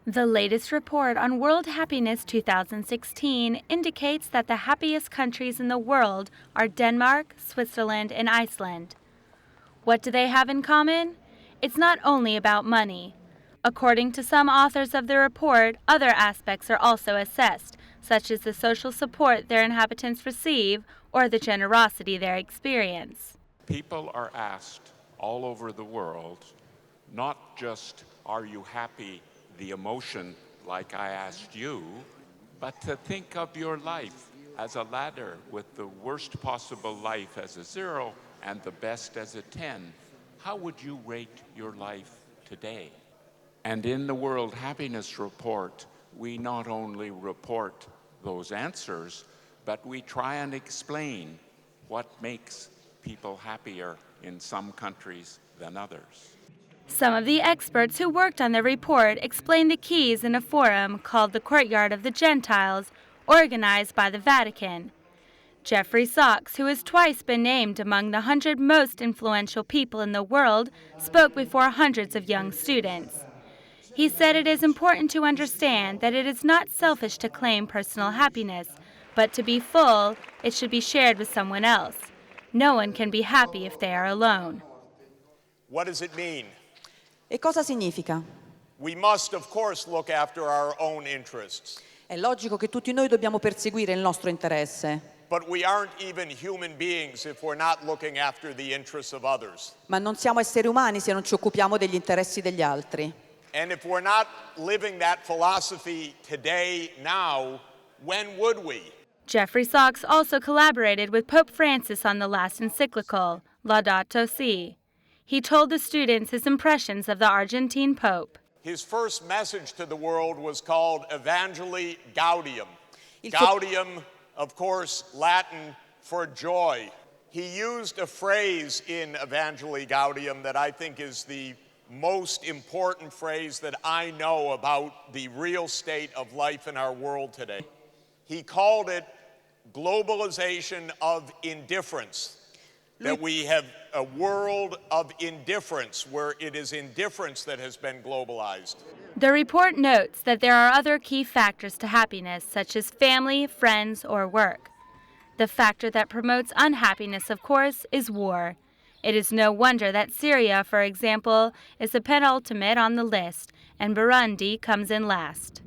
The latest report on World Happiness 2016 indicates that the happiest countries in the world are Denmark, Switzerland, and Iceland. What do they have in common? It's not only about money. According to some authors of the report, other aspects are also assessed, such as the social support their inhabitants receive or the generosity they experience. People are asked all over the world, not just, are you happy, the emotion like I asked you, but to think of your life as a ladder with the worst possible life as a 0 and the best as a 10. How would you rate your life today? And in the World Happiness Report, we not only report those answers, but we try and explain what makes people happier in some countries than others. Some of the experts who worked on the report explained the keys in a forum called the Courtyard of the Gentiles, organized by the Vatican. Jeffrey Sachs, who has twice been named among the 100 most influential people in the world, spoke before hundreds of young students. He said it is important to understand that it is not selfish to claim personal happiness, but to be full, it should be shared with someone else. No one can be happy if they are alone. What does it mean? E cosa significa? We must, of course, look after our own interests. È logico che tutti noi dobbiamo perseguire il nostro interesse. But we aren't even human beings if we're not looking after the interests of others. Ma non siamo esseri umani se non ci occupiamo degli interessi degli altri. And if we're not living that philosophy today, now, when would we? Jeffrey Sachs also collaborated with Pope Francis on the last encyclical, Laudato Si. He told the students his impressions of the Argentine Pope. His first message to the world was called Evangelii Gaudium. Gaudium, of course, Latin for joy. He used a phrase in Evangelii Gaudium that I think is the most important phrase that I know about the real state of life in our world today. He called it globalization of indifference. That we have a world of indifference where it is indifference that has been globalized. The report notes that there are other key factors to happiness, such as family, friends, or work. The factor that promotes unhappiness, of course, is war. It is no wonder that Syria, for example, is the penultimate on the list, and Burundi comes in last.